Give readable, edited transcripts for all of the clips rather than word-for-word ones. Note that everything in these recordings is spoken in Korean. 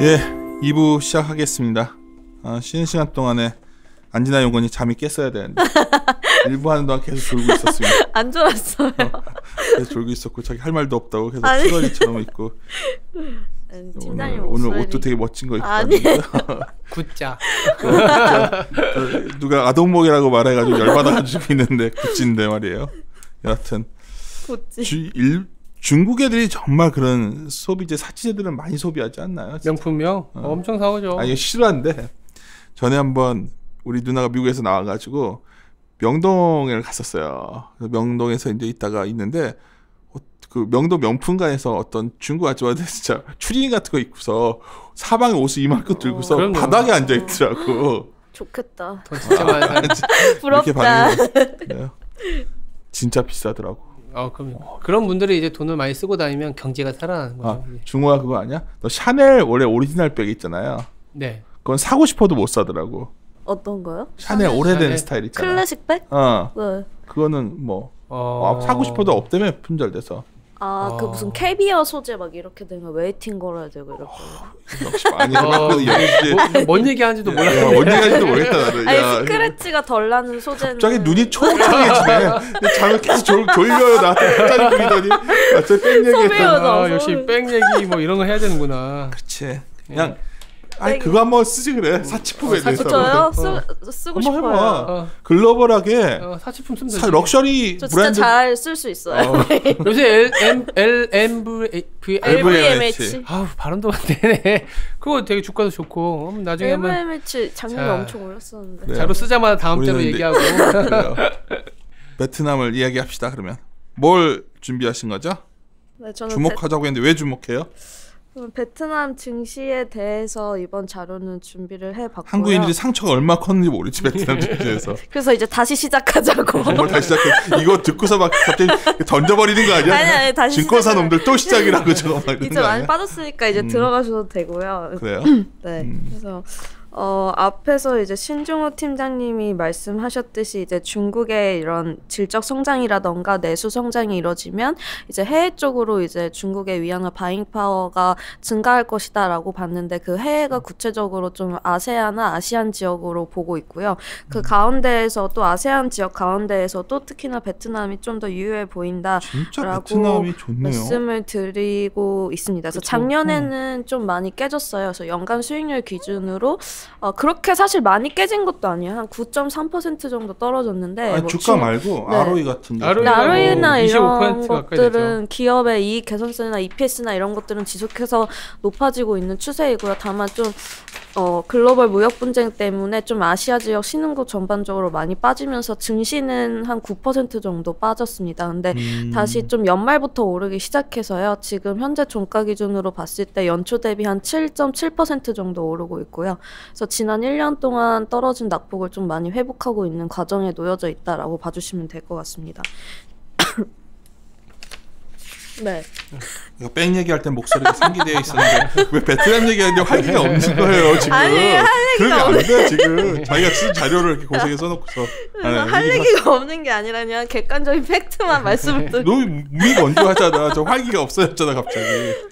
예, 2부 시작하겠습니다. 쉬는 시간 동안에 안진아 연구원이 잠이 깼어야 되는데 1부 하는 동안 계속 졸고 있었습니다. 안 졸았어요. 계속 졸고 있었고 자기 할 말도 없다고 계속 찌꺼기처럼 있고. 팀장님 오늘 옷도 되게 멋진 거 입고 아니. 왔는데 굿자. 누가 아동복이라고 말해가지고 열받아가지고 있는데 굿즈인데 말이에요. 여하튼 중국 애들이 정말 그런 소비재 사치재들은 많이 소비하지 않나요? 진짜? 명품이요? 엄청 사오죠. 아니 싫어한데 전에 한번 우리 누나가 미국에서 나와가지고 명동에 갔었어요. 명동에서 이제 있다가 있는데 그 명동 명품관에서 어떤 중국 아줌마들 진짜 추리닝 같은 거 입고서 사방에 옷을 이만큼 들고서 그럼요. 바닥에 앉아 있더라고. 좋겠다. 돈 진짜 많이 사. 이렇게 부럽다. 반응해요. 진짜 비싸더라고. 그럼 그런 분들이 이제 돈을 많이 쓰고 다니면 경제가 살아나는 거죠. 중호야 그거 아니야? 너 샤넬 원래 오리지널 백 있잖아요. 네. 그건 사고 싶어도 못 사더라고. 어떤 거요? 샤넬 오래된 샤넬? 스타일 있잖아. 클래식 백? 네. 그거는 뭐 사고 싶어도 없다며 품절돼서. 그 무슨 캐비어 소재 막 이렇게 되면 웨이팅 걸어야 되고 이렇게. 역시 많이 해봤거든. 뭔 얘기하는지도 몰라. 뭔 얘기하는지도 모르겠다 나는. 아니 스크래치가 덜 나는 소재는. 갑자기 눈이 초록초록해지네. 잠을 계속 졸려요 나한테 갑자기 보이더니 갑자기 백 얘기했더니. 역시 백 얘기 뭐 이런 거 해야 되는구나. 그치. 그냥 아니 그거 한번 쓰지 그래. 사치품에 대해서. 저요? 쓰고 한번 싶어요. 해봐. 글로벌하게 사치품 쓰면 되지. 럭셔리 저 진짜 브랜드. 잘 쓸 수 있어요. 요새 LVMH. 발음도 안 되네. 그거 되게 주가도 좋고 나중에 한번 LVMH 작년에 엄청 올랐었는데. 네. 자료 쓰자마자 다음 대로 얘기하고. 그래요. 베트남을 이야기합시다 그러면. 뭘 준비하신 거죠? 네, 저는 주목하자고 했는데 왜 주목해요? 베트남 증시에 대해서 이번 자료는 준비를 해봤고요. 한국인들이 상처가 얼마나 컸는지 모르지 베트남 증시에서. 그래서 이제 다시 시작하자고. 정말 다시 시작해. 이거 듣고서 막 갑자기 던져버리는 거 아니야? 아니 다시 증권사 놈들 또 시작이라고 저거 막 이러는 이제 거 많이 아니야? 빠졌으니까 이제 들어가셔도 되고요. 그래요? 네. 그래서 앞에서 이제 신중호 팀장님이 말씀하셨듯이 이제 중국의 이런 질적 성장이라던가 내수 성장이 이뤄지면 이제 해외 쪽으로 이제 중국의 위안화 바잉 파워가 증가할 것이다라고 봤는데 그 해외가 구체적으로 좀 아세안이나 아시안 지역으로 보고 있고요. 그 가운데에서 또 아세안 지역 가운데에서 또 특히나 베트남이 좀 더 유효해 보인다라고 진짜 베트남이 좋네요. 말씀을 드리고 있습니다. 그래서 그쵸. 작년에는 좀 많이 깨졌어요. 그래서 연간 수익률 기준으로 그렇게 사실 많이 깨진 것도 아니에요. 한 9.3% 정도 떨어졌는데 아니, 뭐 주가 말고 네. ROE 같은 거. ROE나 이런 25% 가까이 것들은 기업의 이익 개선세나 EPS나 이런 것들은 지속해서 높아지고 있는 추세이고요. 다만 좀 글로벌 무역 분쟁 때문에 좀 아시아 지역 신흥국 전반적으로 많이 빠지면서 증시는 한 9% 정도 빠졌습니다. 근데 다시 좀 연말부터 오르기 시작해서요. 지금 현재 종가 기준으로 봤을 때 연초 대비 한 7.7% 정도 오르고 있고요. 그래서 지난 1년 동안 떨어진 낙폭을 좀 많이 회복하고 있는 과정에 놓여져 있다라고 봐주시면 될 것 같습니다. 네. 뺑 얘기할 땐 목소리가 상기되어 있었는데 왜 베트남 얘기하는데 활기가 없는 거예요 지금. 아니, 할 얘기가 그러면 안 돼 지금. 자기가 쓴 자료를 이렇게 고생해 써놓고서. 할 얘기가 없는 게 아니라 그냥 객관적인 팩트만 말씀을 드리고. 너 미 먼저 하잖아. 저 활기가 없어졌잖아 갑자기.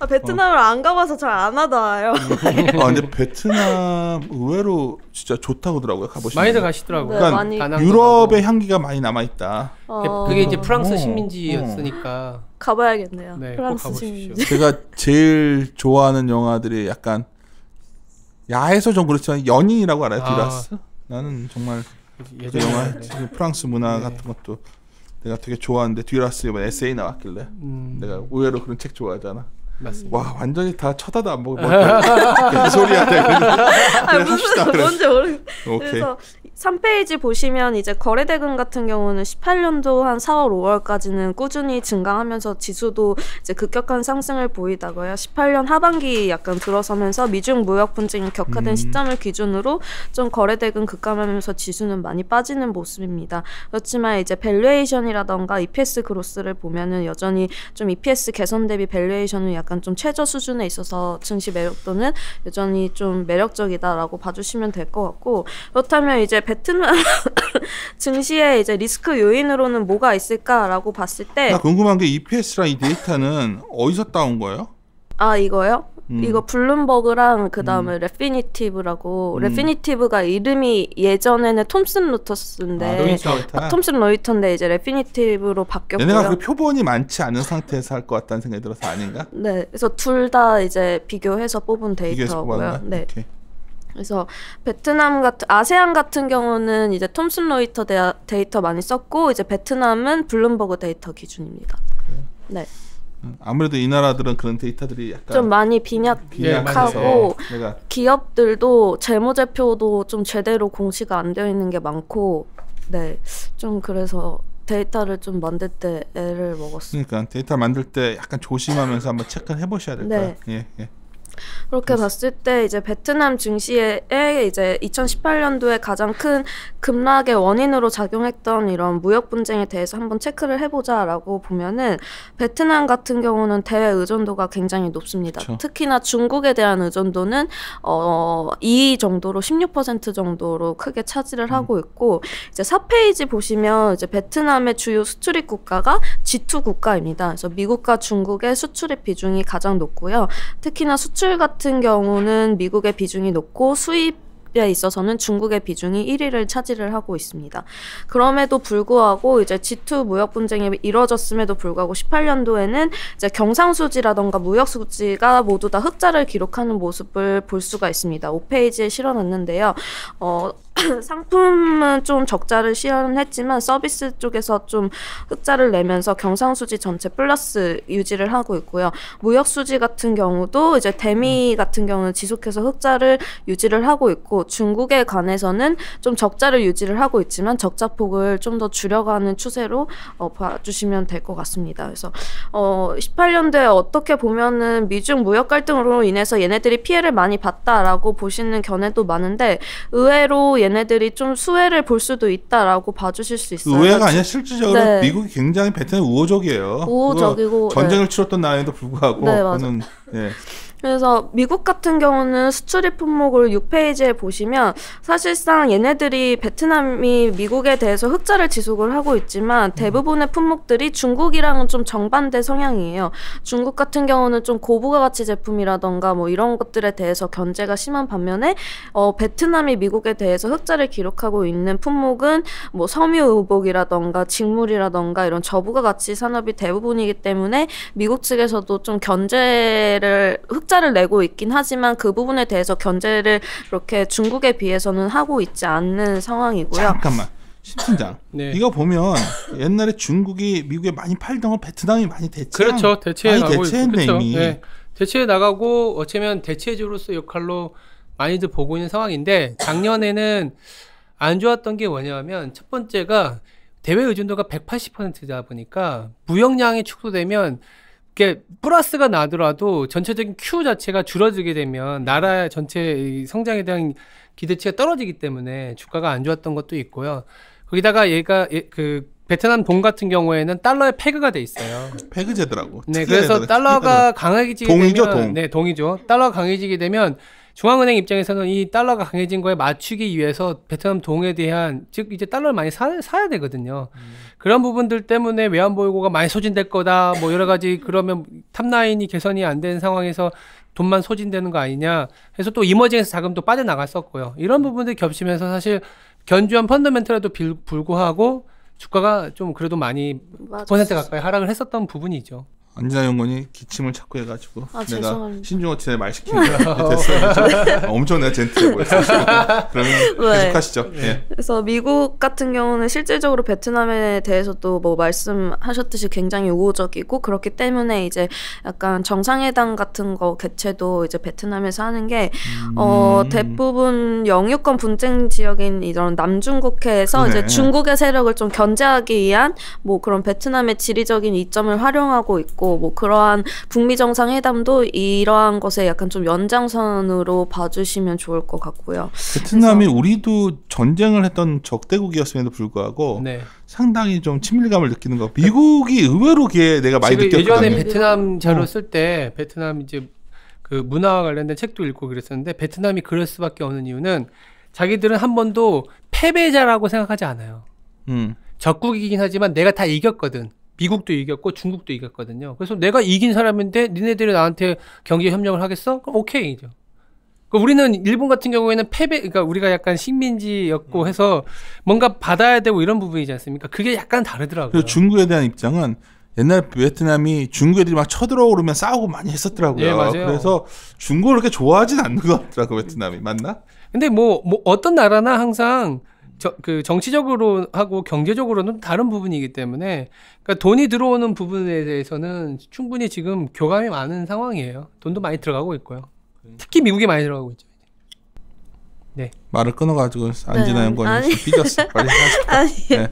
베트남을 안 가봐서 잘 안 하다요. 근데 베트남 의외로 진짜 좋다고 하더라고요. 가보시면. 많이들 가시더라고요. 네, 그러니까 많이 유럽의 향기가 많이 남아있다. 그게 이제 프랑스 어. 식민지였으니까. 가봐야겠네요. 네, 프랑스 꼭 가보십시오. 식민지. 제가 제일 좋아하는 영화들이 약간 야해서 좀 그렇지만 연인이라고 알아요? 듀라스? 나는 정말 그 예전에 영화 네. 프랑스 문화 같은 것도 내가 되게 좋아하는데 듀라스 이번 에세이 나왔길래 내가 의외로 그런 책 좋아하잖아. 맞습니다. 와 완전히 다 쳐다도 안 보고 뭐 이 소리야. 그래 합시다. 그래. 뭔지 모르겠. 오케이. 그래서 3페이지 보시면 이제 거래대금 같은 경우는 18년도 한 4월, 5월까지는 꾸준히 증가하면서 지수도 이제 급격한 상승을 보이다고요. 18년 하반기 약간 들어서면서 미중 무역 분쟁이 격화된 시점을 기준으로 좀 거래대금 급감하면서 지수는 많이 빠지는 모습입니다. 그렇지만 이제 밸류에이션이라던가 EPS 그로스를 보면은 여전히 좀 EPS 개선 대비 밸류에이션은 약간 좀 최저 수준에 있어서 증시 매력도는 여전히 좀 매력적이다라고 봐주시면 될 것 같고, 그렇다면 이제 베트남 증시의 이제 리스크 요인으로는 뭐가 있을까라고 봤을 때, 나 궁금한 게 EPS랑 이 데이터는 어디서 따온 거예요? 아 이거요? 이거 블룸버그랑 그 다음에 레피니티브라고 레피니티브가 이름이 예전에는 톰슨 로터스인데 톰슨 로이터인데 이제 레피니티브로 바뀌었고요. 얘네가 그 표본이 많지 않은 상태에서 할 것 같다는 생각이 들어서 아닌가? 네, 그래서 둘 다 이제 비교해서 뽑은 데이터고요. 네. 오케이. 그래서 베트남 같은 아세안 같은 경우는 이제 톰슨 로이터 데이터 많이 썼고 이제 베트남은 블룸버그 데이터 기준입니다. 네. 아무래도 이 나라들은 그런 데이터들이 약간 좀 많이 빈약하고 기업들도 재무제표도 좀 제대로 공시가 안 되어 있는 게 많고 네, 좀 그래서 데이터를 좀 만들 때 애를 먹었어요. 그러니까 데이터 만들 때 약간 조심하면서 한번 체크를 해보셔야 될 거예요. 네. 예. 그렇게 봤을 때 이제 베트남 증시에 이제 2018년도에 가장 큰 급락의 원인으로 작용했던 이런 무역 분쟁에 대해서 한번 체크를 해보자라고 보면은 베트남 같은 경우는 대외 의존도가 굉장히 높습니다. 그렇죠. 특히나 중국에 대한 의존도는 2 정도로 16% 정도로 크게 차지를 하고 있고 이제 4페이지 보시면 이제 베트남의 주요 수출입 국가가 G2 국가입니다. 그래서 미국과 중국의 수출입 비중이 가장 높고요. 특히나 수출 같은 경우는 미국의 비중이 높고 수입에 있어서는 중국의 비중이 1위를 차지를 하고 있습니다. 그럼에도 불구하고 이제 G2 무역 분쟁이 이뤄졌음에도 불구하고 18년도에는 이제 경상수지라던가 무역수지가 모두 다 흑자를 기록하는 모습을 볼 수가 있습니다. 5페이지에 실어놨는데요. 상품은 좀 적자를 실현했지만 서비스 쪽에서 좀 흑자를 내면서 경상수지 전체 플러스 유지를 하고 있고요. 무역수지 같은 경우도 이제 대미 같은 경우는 지속해서 흑자를 유지를 하고 있고 중국에 관해서는 좀 적자를 유지를 하고 있지만 적자폭을 좀 더 줄여가는 추세로 봐주시면 될 것 같습니다. 그래서 18년도에 어떻게 보면은 미중 무역 갈등으로 인해서 얘네들이 피해를 많이 봤다라고 보시는 견해도 많은데 의외로 얘네들이 좀 수혜를 볼 수도 있다라고 봐주실 수 있어요. 의외가 아니라 실질적으로 네. 미국이 굉장히 베트남 우호적이에요. 우호적이고 전쟁을 치렀던 나라에도 불구하고 네, 맞아요. 예. 그래서 미국 같은 경우는 수출입 품목을 6페이지에 보시면 사실상 얘네들이 베트남이 미국에 대해서 흑자를 지속을 하고 있지만 대부분의 품목들이 중국이랑은 좀 정반대 성향이에요. 중국 같은 경우는 좀 고부가 가치 제품이라던가 뭐 이런 것들에 대해서 견제가 심한 반면에 베트남이 미국에 대해서 흑자를 기록하고 있는 품목은 뭐 섬유 의복이라던가 직물이라던가 이런 저부가 가치 산업이 대부분이기 때문에 미국 측에서도 좀 견제를 흑자를 내고 있긴 하지만 그 부분에 대해서 견제를 이렇게 중국에 비해서는 하고 있지 않는 상황이고요. 잠깐만. 심팀장. 네. 이거 보면 옛날에 중국이 미국에 많이 팔던 걸 베트남이 많이 그렇죠. 대체해 나가고 대체했네 있고, 이미. 네. 대체해 나가고 어쩌면 대체주로서 역할로 많이들 보고 있는 상황인데 작년에는 안 좋았던 게 뭐냐면 첫 번째가 대외 의존도가 180%다 보니까 무역량이 축소되면 이게 플러스가 나더라도 전체적인 Q 자체가 줄어들게 되면 나라 전체 성장에 대한 기대치가 떨어지기 때문에 주가가 안 좋았던 것도 있고요. 거기다가 얘가 그 베트남 동 같은 경우에는 달러에 페그가 돼 있어요. 페그제더라고. 네, 그래서 달러가 강해지게 동이죠, 되면 동. 네, 동이죠. 달러가 강해지게 되면 중앙은행 입장에서는 이 달러가 강해진 거에 맞추기 위해서 베트남 동에 대한 즉 이제 달러를 많이 사야 되거든요. 그런 부분들 때문에 외환 보유고가 많이 소진될 거다. 뭐 여러 가지 그러면 탑라인이 개선이 안 된 상황에서 돈만 소진되는 거 아니냐 해서 또 이머징에서 자금도 빠져나갔었고요. 이런 부분들이 겹치면서 사실 견주한 펀더멘털에도 불구하고 주가가 좀 그래도 많이 9% 가까이 하락을 했었던 부분이죠. 안진아 연구원이 기침을 자꾸 해가지고 내가 죄송합니다. 신중어치에 말 시키니까 됐어요. 엄청 내가 젠틀해 보였어요. 그러면 계속하시죠. 예. 그래서 미국 같은 경우는 실질적으로 베트남에 대해서도 뭐 말씀하셨듯이 굉장히 우호적이고 그렇기 때문에 이제 약간 정상회담 같은 거 개최도 이제 베트남에서 하는 게 대부분 영유권 분쟁 지역인 이런 남중국해에서 그래. 이제 중국의 세력을 좀 견제하기 위한 뭐 그런 베트남의 지리적인 이점을 활용하고 있고 뭐 그러한 북미 정상회담도 이러한 것에 약간 좀 연장선으로 봐주시면 좋을 것 같고요. 베트남이 우리도 전쟁을 했던 적대국이었음에도 불구하고 네. 상당히 좀 친밀감을 느끼는 거. 미국이 의외로 그게 내가 많이 지금 느꼈거든요. 예전에 베트남 자료 쓸 때 베트남 이제 그 문화와 관련된 책도 읽고 그랬었는데 베트남이 그럴 수밖에 없는 이유는 자기들은 한 번도 패배자라고 생각하지 않아요. 적국이긴 하지만 내가 다 이겼거든. 미국도 이겼고 중국도 이겼거든요. 그래서 내가 이긴 사람인데 니네들이 나한테 경제 협력을 하겠어? 그럼 오케이죠. 우리는 일본 같은 경우에는 그러니까 우리가 약간 식민지였고 해서 뭔가 받아야 되고 이런 부분이지 않습니까? 그게 약간 다르더라고요. 그리고 중국에 대한 입장은 옛날 베트남이 중국 애들이 막 쳐들어오르면 싸우고 많이 했었더라고요. 네, 맞아요. 그래서 중국을 그렇게 좋아하진 않는 것 같더라고 베트남이. 맞나? 근데 뭐 어떤 나라나 항상 그 정치적으로 하고 경제적으로는 다른 부분이기 때문에 그러니까 돈이 들어오는 부분에 대해서는 충분히 지금 교감이 많은 상황이에요. 돈도 많이 들어가고 있고요. 특히 미국에 많이 들어가고 있죠. 네. 말을 끊어가지고 안진아 연구원이 삐졌어. 빨리 하시죠. 아니. 네.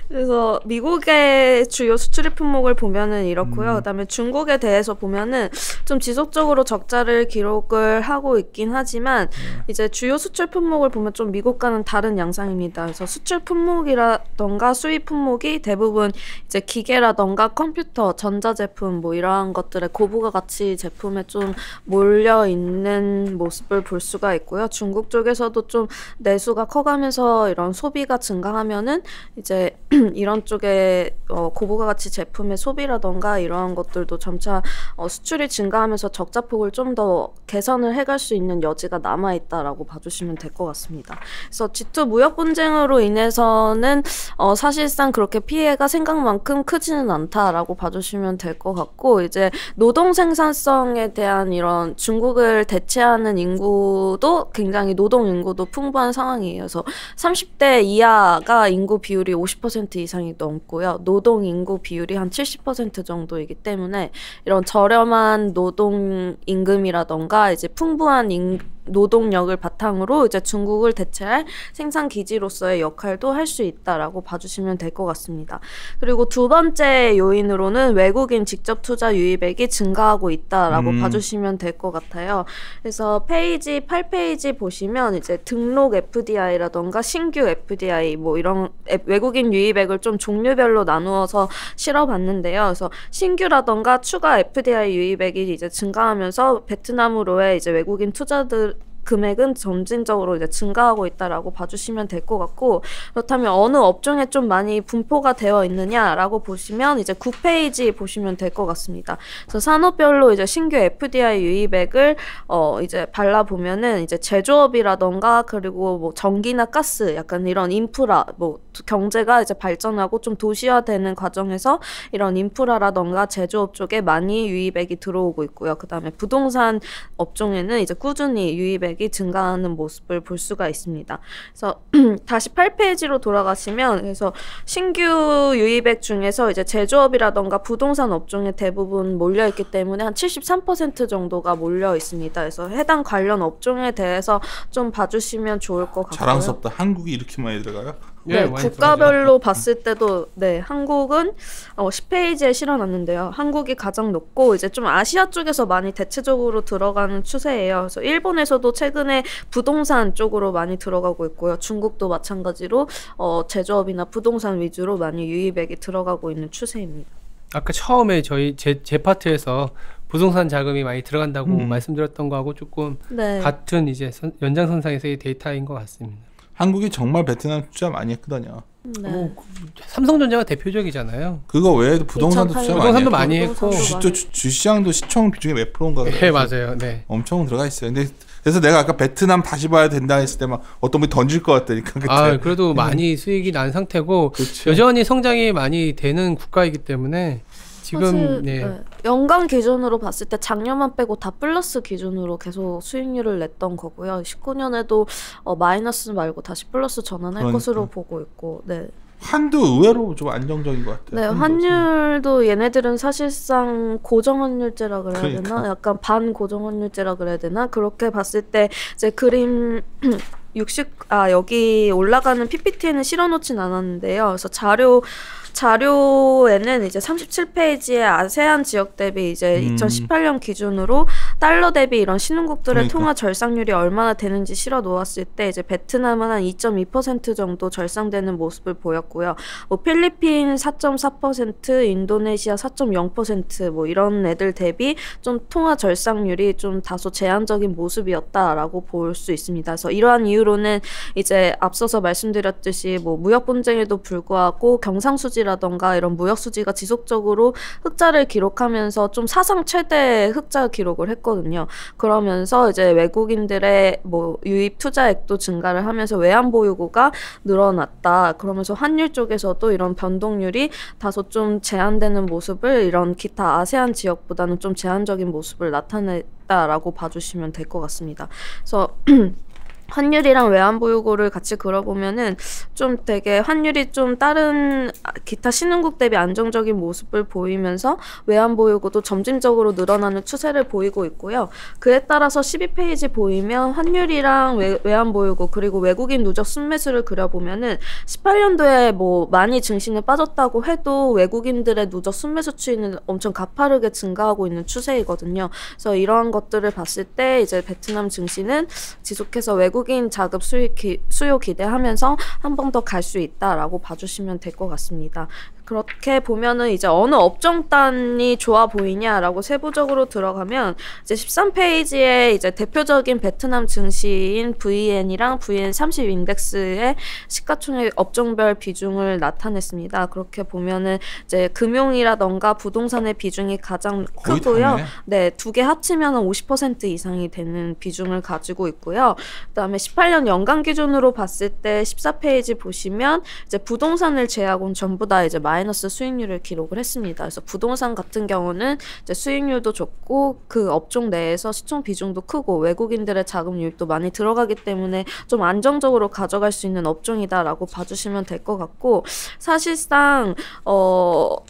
그래서 미국의 주요 수출입 품목을 보면은 이렇고요. 그다음에 중국에 대해서 보면은 좀 지속적으로 적자를 기록을 하고 있긴 하지만 이제 주요 수출 품목을 보면 좀 미국과는 다른 양상입니다. 그래서 수출 품목이라던가 수입 품목이 대부분 이제 기계라던가 컴퓨터, 전자제품 뭐 이러한 것들의 고부가 가치 제품에 좀 몰려 있는 모습을 볼 수가 있고요. 중국 쪽에서도 좀 내수가 커가면서 이런 소비가 증가하면은 이제 이런 쪽에 고부가 가치 제품의 소비라던가 이러한 것들도 점차 수출이 증가하면서 적자폭을 좀 더 개선을 해갈 수 있는 여지가 남아있다라고 봐주시면 될 것 같습니다. 그래서 G2 무역 분쟁으로 인해서는 사실상 그렇게 피해가 생각만큼 크지는 않다라고 봐주시면 될 것 같고 이제 노동 생산성에 대한 이런 중국을 대체하는 인구도 굉장히 노동 인구도 풍부한 상황이에요. 그래서 30대 이하가 인구 비율이 50% 이상이 넘고요. 노동 인구 비율이 한 70% 정도이기 때문에 이런 저렴한 노동 임금이라던가 이제 풍부한 노동력을 바탕으로 이제 중국을 대체할 생산 기지로서의 역할도 할 수 있다라고 봐주시면 될 것 같습니다. 그리고 두 번째 요인으로는 외국인 직접 투자 유입액이 증가하고 있다라고 봐주시면 될 것 같아요. 그래서 페이지 8페이지 보시면 이제 등록 FDI라던가 신규 FDI 뭐 이런 외국인 유입액을 좀 종류별로 나누어서 실어봤는데요. 그래서 신규라던가 추가 FDI 유입액이 이제 증가하면서 베트남으로의 이제 외국인 투자들 금액은 점진적으로 이제 증가하고 있다라고 봐주시면 될 것 같고 그렇다면 어느 업종에 좀 많이 분포가 되어 있느냐라고 보시면 이제 9페이지 보시면 될 것 같습니다. 그래서 산업별로 이제 신규 FDI 유입액을 이제 발라보면은 이제 제조업이라던가 그리고 뭐 전기나 가스 약간 이런 인프라 뭐 경제가 이제 발전하고 좀 도시화되는 과정에서 이런 인프라라던가 제조업 쪽에 많이 유입액이 들어오고 있고요. 그 다음에 부동산 업종에는 이제 꾸준히 유입액이 증가하는 모습을 볼 수가 있습니다. 그래서 다시 8페이지로 돌아가시면 그래서 신규 유입액 중에서 이제 제조업이라던가 부동산 업종에 대부분 몰려 있기 때문에 한 73% 정도가 몰려 있습니다. 그래서 해당 관련 업종에 대해서 좀 봐주시면 좋을 것 같고요. 자랑스럽다. 한국이 이렇게 많이 들어가요? 네, 국가별로 봤을 때도 네, 한국은 10페이지에 실어놨는데요. 한국이 가장 높고 이제 좀 아시아 쪽에서 많이 대체적으로 들어가는 추세예요. 그래서 일본에서도 최근에 부동산 쪽으로 많이 들어가고 있고요. 중국도 마찬가지로 제조업이나 부동산 위주로 많이 유입액이 들어가고 있는 추세입니다. 아까 처음에 제 파트에서 부동산 자금이 많이 들어간다고 말씀드렸던 거하고 조금 네. 같은 이제 연장선상에서의 데이터인 것 같습니다. 한국이 정말 베트남 투자 많이 했거든요. 네. 삼성전자가 대표적이잖아요. 그거 외에도 부동산도 투자 많이 부동산도 했고 많이 했고 주시장도 시총 비중이 몇 프로인가 네, 맞아요. 네. 엄청 들어가 있어요. 근데 그래서 내가 아까 베트남 다시 봐야 된다 했을 때 막 어떤 분이 던질 것 같다니까 그때. 그래도 많이 수익이 난 상태고 그쵸. 여전히 성장이 많이 되는 국가이기 때문에 지금 사실, 네. 네. 연간 기준으로 봤을 때 작년만 빼고 다 플러스 기준으로 계속 수익률을 냈던 거고요. 19년에도 마이너스 말고 다시 플러스 전환할 그러니까. 것으로 보고 있고, 네. 한도 의외로 좀 안정적인 것 같아요. 네, 환율도 얘네들은 사실상 고정환율제라 그래야 되나? 그러니까. 약간 반고정환율제라 그래야 되나? 그렇게 봤을 때 이제 그림 여기 올라가는 PPT에는 실어놓진 않았는데요. 그래서 자료에는 이제 37페이지에 아세안 지역 대비 이제 2018년 기준으로 달러 대비 이런 신흥국들의 그러니까. 통화 절상률이 얼마나 되는지 실어 놓았을 때 이제 베트남은 한 2.2% 정도 절상되는 모습을 보였고요. 뭐 필리핀 4.4%, 인도네시아 4.0% 뭐 이런 애들 대비 좀 통화 절상률이 좀 다소 제한적인 모습이었다라고 볼 수 있습니다. 그래서 이러한 이유로는 이제 앞서서 말씀드렸듯이 뭐 무역 분쟁에도 불구하고 경상수지 수지라던가 이런 무역 수지가 지속적으로 흑자를 기록하면서 좀 사상 최대 흑자 기록을 했거든요. 그러면서 이제 외국인들의 뭐 유입 투자액도 증가를 하면서 외환 보유고가 늘어났다. 그러면서 환율 쪽에서도 이런 변동률이 다소 좀 제한되는 모습을 이런 기타 아세안 지역보다는 좀 제한적인 모습을 나타냈다라고 봐주시면 될 것 같습니다. 그래서 환율이랑 외환보유고를 같이 그려보면은 좀 되게 환율이 좀 다른 기타 신흥국 대비 안정적인 모습을 보이면서 외환보유고도 점진적으로 늘어나는 추세를 보이고 있고요. 그에 따라서 12페이지 보이면 환율이랑 외환보유고 그리고 외국인 누적 순매수를 그려보면은 18년도에 뭐 많이 증시는 빠졌다고 해도 외국인들의 누적 순매수 추이는 엄청 가파르게 증가하고 있는 추세이거든요. 그래서 이러한 것들을 봤을 때 이제 베트남 증시는 지속해서 외국인 자급 수요 기대하면서 한 번 더 갈 수 있다라고 봐주시면 될 것 같습니다. 그렇게 보면은 이제 어느 업종단이 좋아 보이냐라고 세부적으로 들어가면 이제 13페이지에 이제 대표적인 베트남 증시인 VN이랑 VN30 인덱스의 시가총액 업종별 비중을 나타냈습니다. 그렇게 보면은 이제 금융이라던가 부동산의 비중이 가장 크고요. 네, 두 개 합치면 50% 이상이 되는 비중을 가지고 있고요. 그다음에 18년 연간 기준으로 봤을 때 14페이지 보시면 이제 부동산을 제외하고는 전부 다 이제 마이너스 수익률을 기록을 했습니다. 그래서 부동산 같은 경우는 이제 수익률도 좋고 그 업종 내에서 시총 비중도 크고 외국인들의 자금 유입도 많이 들어가기 때문에 좀 안정적으로 가져갈 수 있는 업종이다라고 봐주시면 될 것 같고 사실상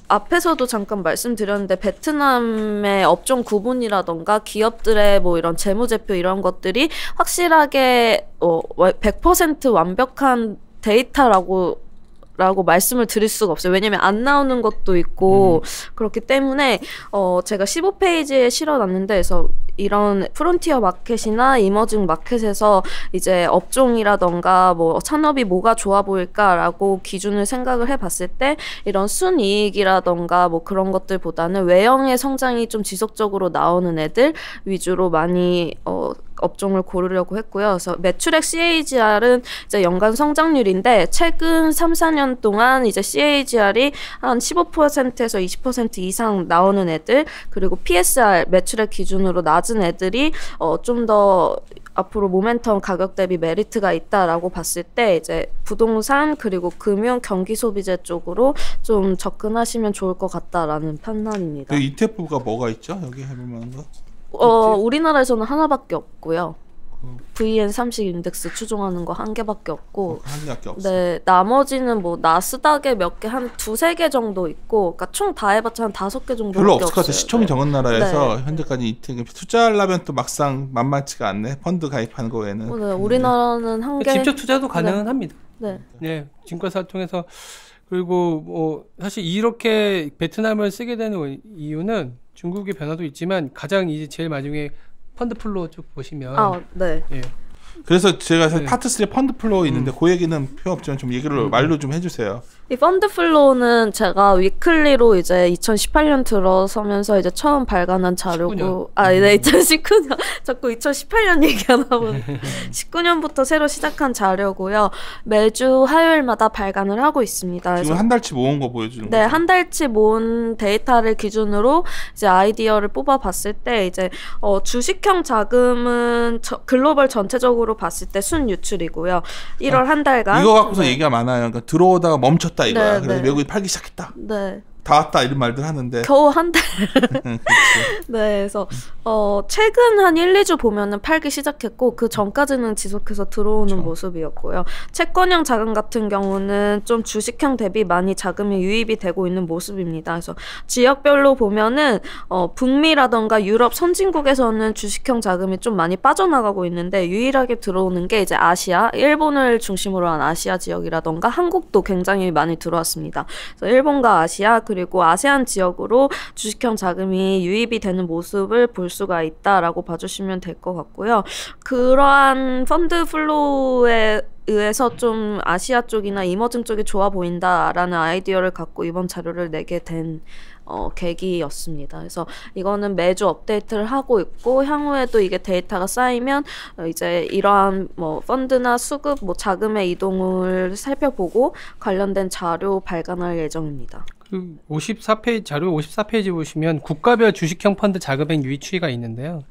앞에서도 잠깐 말씀드렸는데 베트남의 업종 구분이라던가 기업들의 뭐 이런 재무제표 이런 것들이 확실하게 100% 완벽한 데이터라고 말씀을 드릴 수가 없어요. 왜냐면 안 나오는 것도 있고 그렇기 때문에 제가 15페이지에 실어놨는데 그래서 이런 프론티어 마켓이나 이머징 마켓에서 이제 업종이라던가 뭐 산업이 뭐가 좋아 보일까라고 기준을 생각을 해봤을 때 이런 순이익이라던가 뭐 그런 것들보다는 외형의 성장이 좀 지속적으로 나오는 애들 위주로 많이 업종을 고르려고 했고요. 그래서 매출액 CAGR은 이제 연간 성장률인데 최근 3, 4년 동안 이제 CAGR이 한 15%에서 20% 이상 나오는 애들 그리고 PSR 매출액 기준으로 낮은 애들이 좀 더 앞으로 모멘텀 가격 대비 메리트가 있다라고 봤을 때 이제 부동산 그리고 금융 경기 소비재 쪽으로 좀 접근하시면 좋을 것 같다라는 판단입니다. ETF가 뭐가 있죠? 여기 해볼 만한 거? 우리나라에서는 하나밖에 없고요. VN30 인덱스 추종하는 거 한 개밖에 없고 한 개밖에 없어. 네, 나머지는 뭐 나스닥에 몇 개 한 두세 개 정도 있고 그러니까 총 다 해봤자 한 5개 정도 별로 없을 것 같아요. 시총이 네. 적은 나라에서 네. 현재까지 ETF 투자하려면 또 막상 만만치가 않네. 펀드 가입하는 거 외에는. 네, 우리나라는 한 개. 직접 투자도 가능은 합니다. 네. 네, 증권사를 통해서 그리고 뭐 사실 이렇게 베트남을 쓰게 되는 이유는 중국의 변화도 있지만 가장 이제 제일 마지막에 펀드 플로우 쭉 보시면 네. 예. 그래서 제가 네. 파트 3 펀드 플로우 있는데 그 얘기는 필요 없지만 좀 얘기를 말로 좀 해주세요. 이 펀드 플로우는 제가 위클리로 이제 2018년 들어서면서 이제 처음 발간한 자료고 19년. 네, 2019년 자꾸 2018년 얘기하나 보네. 19년부터 새로 시작한 자료고요. 매주 화요일마다 발간을 하고 있습니다. 지금 한 달치 모은 거 보여주는 네, 거죠? 한 달치 모은 데이터를 기준으로 이제 아이디어를 뽑아봤을 때 이제 주식형 자금은 글로벌 전체적으로 봤을 때 순유출이고요. 1월 한 달간 이거 갖고서 얘기가 많아요. 그러니까 들어오다가 멈췄다 이거야. 네, 그래서 네. 외국이 팔기 시작했다. 네. 다 왔다 이런 말들 하는데 겨우 한 달. 그렇지. 네, 그래서 최근 한 1, 2주 보면은 팔기 시작했고 그 전까지는 지속해서 들어오는 그렇죠. 모습이었고요. 채권형 자금 같은 경우는 좀 주식형 대비 많이 자금이 유입이 되고 있는 모습입니다. 그래서 지역별로 보면은 북미라던가 유럽 선진국에서는 주식형 자금이 좀 많이 빠져나가고 있는데 유일하게 들어오는 게 이제 아시아, 일본을 중심으로 한 아시아 지역이라던가 한국도 굉장히 많이 들어왔습니다. 그래서 일본과 아시아 그리고 아세안 지역으로 주식형 자금이 유입이 되는 모습을 볼 수가 있다라고 봐주시면 될 것 같고요. 그러한 펀드 플로우에 의해서 좀 아시아 쪽이나 이머징 쪽이 좋아 보인다라는 아이디어를 갖고 이번 자료를 내게 된 계기였습니다. 그래서 이거는 매주 업데이트를 하고 있고 향후에도 이게 데이터가 쌓이면 이제 이러한 뭐 펀드나 수급, 뭐 자금의 이동을 살펴보고 관련된 자료 발간할 예정입니다. 그 54페이지 자료 54페이지 보시면 국가별 주식형 펀드 자금액 유의 추이가 있는데요.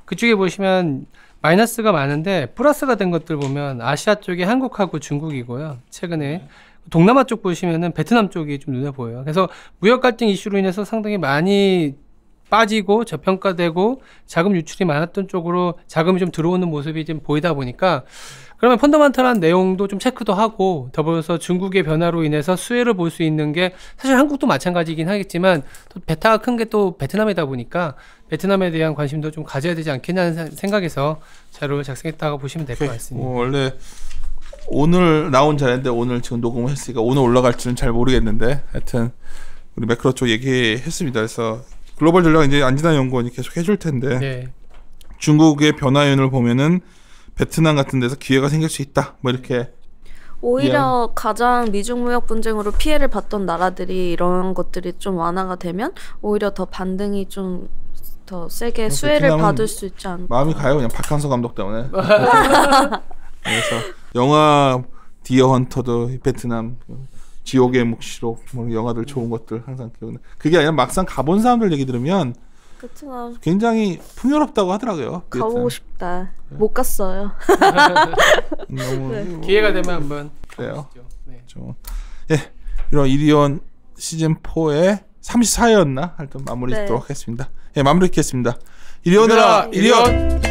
그쪽에 보시면 마이너스가 많은데 플러스가 된 것들 보면 아시아 쪽이 한국하고 중국이고요. 최근에 동남아 쪽 보시면은 베트남 쪽이 좀 눈에 보여요. 그래서 무역 갈등 이슈로 인해서 상당히 많이 빠지고 저평가되고 자금 유출이 많았던 쪽으로 자금이 좀 들어오는 모습이 좀 보이다 보니까 그러면 펀더멘털한 내용도 좀 체크도 하고 더불어서 중국의 변화로 인해서 수혜를 볼 수 있는 게 사실 한국도 마찬가지이긴 하겠지만 또 베타가 큰 게 또 베트남이다 보니까 베트남에 대한 관심도 좀 가져야 되지 않겠냐는 생각에서 자료를 작성했다고 보시면 될 것 같습니다. 원래 오늘 나온 자료인데 오늘 지금 녹음을 했으니까 오늘 올라갈지는 잘 모르겠는데 하여튼 우리 매크로 쪽 얘기했습니다. 그래서 글로벌 전략 이제 안진아 연구원이 계속 해줄 텐데 네. 중국의 변화 요인을 보면은 베트남 같은 데서 기회가 생길 수 있다. 뭐 이렇게 오히려 가장 미중 무역 분쟁으로 피해를 봤던 나라들이 이런 것들이 좀 완화가 되면 오히려 더 반등이 좀 더 세게 수혜를 받을 수 있지 않을까. 마음이 가요 그냥 박한서 감독 때문에. 그래서 영화 디어 헌터도 베트남 지옥의 묵시록 뭐 영화들 좋은 것들 항상 기억나. 그게 아니라 막상 가본 사람들 얘기 들으면 베트남 굉장히 풍요롭다고 하더라고요. 가보고 싶다. 못 갔어요. 너무 네. 기회가 되면 한번 그래요. 네. 예, 이런 이리온 시즌 4의 34회였나 하여튼 마무리 네. 짓도록 하겠습니다. 예, 마무리 짓겠습니다. 이리온으로 이리온.